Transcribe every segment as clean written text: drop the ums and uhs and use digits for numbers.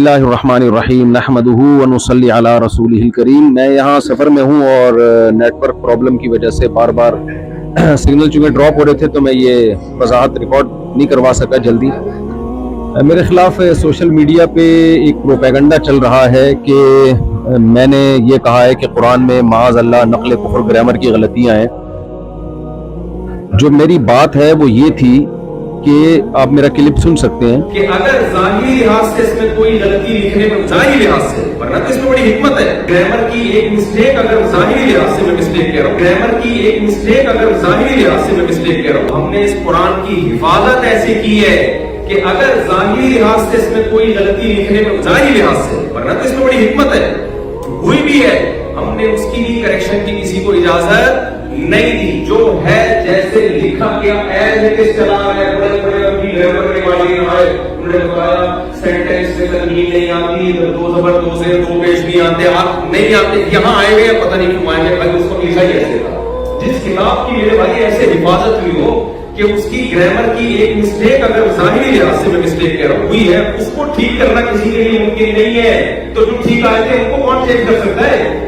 اللہ الرحمن الرحیم نحمدہ ونصلی علی رسولہ الکریم۔ میں یہاں سفر میں ہوں اور نیٹ ورک پرابلم کی وجہ سے بار بار سگنل چونکہ ڈراپ ہو رہے تھے تو میں یہ وضاحت ریکارڈ نہیں کروا سکا جلدی۔ میرے خلاف سوشل میڈیا پہ ایک پروپیگنڈا چل رہا ہے کہ میں نے یہ کہا ہے کہ قرآن میں معاذ اللہ نقل کفر گرامر کی غلطیاں ہیں۔ جو میری بات ہے وہ یہ تھی کہ آپ میرا کلپ سن سکتے ہیں کہ اگر ظاہری لحاظ سے اس میں کوئی غلطی لکھنے میں ظاہری لحاظ سے، ورنہ تو اس میں بڑی حکمت ہے۔ گرامر کی ایک مسٹیک اگر ظاہری لحاظ سے میں مسٹیک کہہ رہا ہوں، گرامر کی ایک مسٹیک اگر ظاہری لحاظ سے میں مسٹیک کہہ رہا ہوں، ہم نے اس قرآن کی حفاظت ایسے کی ہے کہ اگر ظاہری لحاظ سے اس میں کوئی غلطی لکھنے میں ظاہری لحاظ سے، ورنہ تو اس میں بڑی حکمت ہے، ہوئی بھی ہے، ہم نے اس کی بھی کریکشن کی کسی کو اجازت نہیں دی۔ جو ہے جیسے لکھا گیا ایز اٹ از چلا رہا ہے۔ بڑے بڑے ابھی گرامر کے والے آئے، انہوں نے بتایا سینٹینس سے تنوین نہیں آتی، دو زبر دو سے دو پیش نہیں آتے، آپ نہیں آتے، یہاں آئے ہوئے پتہ نہیں کیوں آئے گئے، اس کو لکھا ہی ایسے تھا۔ جس کتاب کی میرے بھائی ایسے حفاظت ہوئی ہو کہ اس کی گرامر کی ایک مسٹیک اگر ظاہری لحاظ سے میں مسٹیک کہہ رہا ہوں ہوئی ہے، اس کو ٹھیک کرنا کسی کے لیے ممکن نہیں ہے، تو جو ٹھیک آئے تھے ان کو کون چیک کر سکتا ہے؟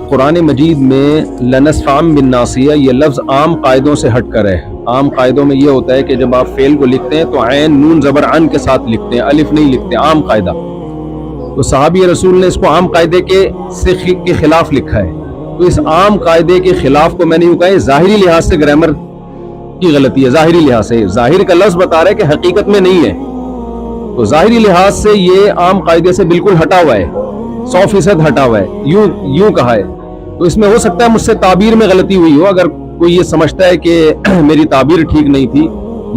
قرآن مجید میں لنسفعن بالناصیہ یہ لفظ عام قاعدوں سے ہٹ کر ہے۔ عام قاعدوں میں یہ ہوتا ہے کہ جب آپ فعل کو لکھتے ہیں تو عین نون زبر عن کے ساتھ لکھتے ہیں، الف نہیں لکھتے، عام قاعدہ۔ تو صحابی رسول نے اس کو عام قاعدے کے خلاف لکھا ہے، تو اس عام قاعدے کے خلاف کو میں نے یوں کہا ہے ظاہری لحاظ سے گرامر کی غلطی ہے۔ ظاہری لحاظ سے، ظاہر کا لفظ بتا رہا ہے کہ حقیقت میں نہیں ہے، تو ظاہری لحاظ سے یہ عام قاعدے سے بالکل ہٹا ہوا ہے، 100% ہٹا ہوا ہے، یوں کہا ہے۔ تو اس میں ہو سکتا ہے مجھ سے تعبیر میں غلطی ہوئی ہو، اگر کوئی یہ سمجھتا ہے کہ میری تعبیر ٹھیک نہیں تھی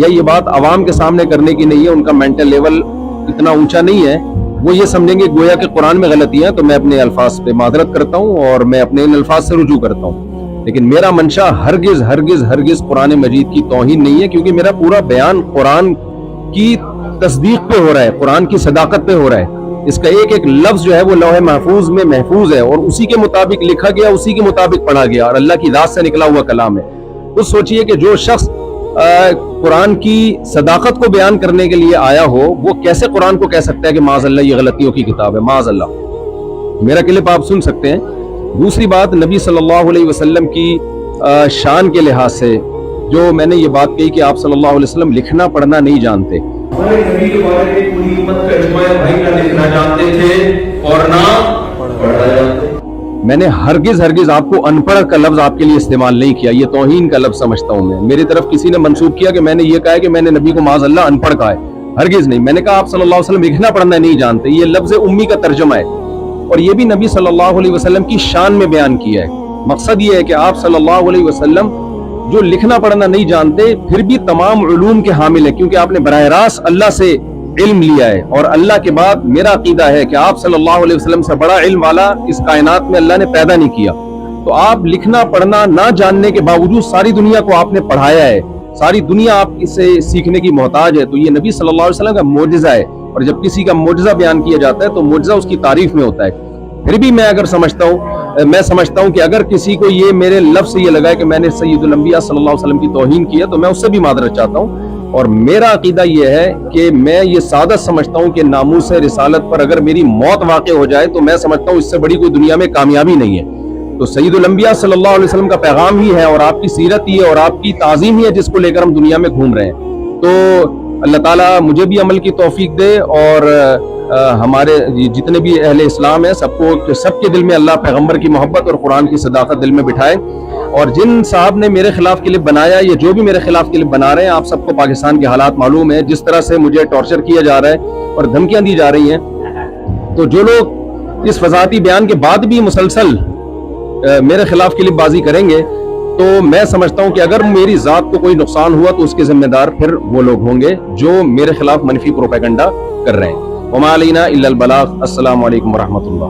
یا یہ بات عوام کے سامنے کرنے کی نہیں ہے، ان کا مینٹل لیول اتنا اونچا نہیں ہے، وہ یہ سمجھیں گے گویا کہ قرآن میں غلطیاں ہیں، تو میں اپنے الفاظ پہ معذرت کرتا ہوں اور میں اپنے ان الفاظ سے رجوع کرتا ہوں۔ لیکن میرا منشا ہرگز ہرگز ہرگز قرآن مجید کی توہین نہیں ہے، کیونکہ میرا پورا بیان قرآن کی تصدیق پہ ہو رہا ہے، قرآن کی صداقت پہ ہو رہا ہے۔ اس کا ایک ایک لفظ جو ہے وہ لوح محفوظ میں محفوظ ہے اور اسی کے مطابق لکھا گیا، اسی کے مطابق پڑھا گیا، اور اللہ کی ذات سے نکلا ہوا کلام ہے۔ اس سوچئے کہ جو شخص قرآن کی صداقت کو بیان کرنے کے لیے آیا ہو، وہ کیسے قرآن کو کہہ سکتا ہے کہ معاذ اللہ یہ غلطیوں کی کتاب ہے، معاذ اللہ۔ میرا کلپ آپ سن سکتے ہیں۔ دوسری بات، نبی صلی اللہ علیہ وسلم کی شان کے لحاظ سے جو میں نے یہ بات کہی کہ آپ صلی اللہ علیہ وسلم لکھنا پڑھنا نہیں جانتے۔ ہمارے نبی کے بارے میں پوری امت کا اجماع ہے، بھائی نہ لکھنا جانتے تھے اور نہ پڑھنا جانتے۔ میں نے ہرگز ہرگز آپ کو ان پڑھ کا لفظ آپ کے لیے استعمال نہیں کیا، یہ توہین کا لفظ سمجھتا ہوں میں۔ میری طرف کسی نے منسوب کیا کہ میں نے یہ کہا ہے کہ میں نے نبی کو معاذ اللہ ان پڑھ کہا ہے، ہرگز نہیں۔ میں نے کہا آپ صلی اللہ علیہ وسلم لکھنا پڑھنا نہیں جانتے، یہ لفظ امی کا ترجمہ ہے، اور یہ بھی نبی صلی اللہ علیہ وسلم کی شان میں بیان کیا ہے۔ مقصد یہ ہے کہ آپ صلی اللہ علیہ وسلم جو لکھنا پڑھنا نہیں جانتے پھر بھی تمام علوم کے حامل ہیں، کیونکہ آپ نے براہ راست اللہ سے علم لیا ہے، اور اللہ کے بعد میرا عقیدہ ہے کہ آپ صلی اللہ علیہ وسلم سے بڑا علم والا اس کائنات میں اللہ نے پیدا نہیں کیا۔ تو آپ لکھنا پڑھنا نہ جاننے کے باوجود ساری دنیا کو آپ نے پڑھایا ہے، ساری دنیا آپ سے سیکھنے کی محتاج ہے، تو یہ نبی صلی اللہ علیہ وسلم کا معجزہ ہے، اور جب کسی کا معجزہ بیان کیا جاتا ہے تو معجزہ اس کی تعریف میں ہوتا ہے۔ پھر بھی میں سمجھتا ہوں کہ اگر کسی کو یہ میرے لفظ سے یہ لگا ہے کہ میں نے سید الانبیاء صلی اللہ علیہ وسلم کی توہین کی ہے، تو میں اس سے بھی معذرت چاہتا ہوں، اور میرا عقیدہ یہ ہے کہ میں یہ سعادت سمجھتا ہوں کہ ناموس رسالت پر اگر میری موت واقع ہو جائے تو میں سمجھتا ہوں اس سے بڑی کوئی دنیا میں کامیابی نہیں ہے۔ تو سید الانبیاء صلی اللہ علیہ وسلم کا پیغام ہی ہے، اور آپ کی سیرت ہی ہے، اور آپ کی تعظیم ہی ہے جس کو لے کر ہم دنیا میں گھوم رہے ہیں۔ تو اللہ تعالیٰ مجھے بھی عمل کی توفیق دے، اور ہمارے جتنے بھی اہل اسلام ہیں سب کے دل میں اللہ پیغمبر کی محبت اور قرآن کی صداقت دل میں بٹھائے۔ اور جن صاحب نے میرے خلاف کلپ بنایا یا جو بھی میرے خلاف کلپ بنا رہے ہیں، آپ سب کو پاکستان کے حالات معلوم ہیں، جس طرح سے مجھے ٹارچر کیا جا رہا ہے اور دھمکیاں دی جا رہی ہیں، تو جو لوگ اس وضاحتی بیان کے بعد بھی مسلسل میرے خلاف کلپ بازی کریں گے، تو میں سمجھتا ہوں کہ اگر میری ذات کو کوئی نقصان ہوا تو اس کے ذمہ دار پھر وہ لوگ ہوں گے جو میرے خلاف منفی پروپیگنڈا کر رہے ہیں۔ وما علینا الا البلاغ۔ السلام علیکم ورحمۃ اللہ۔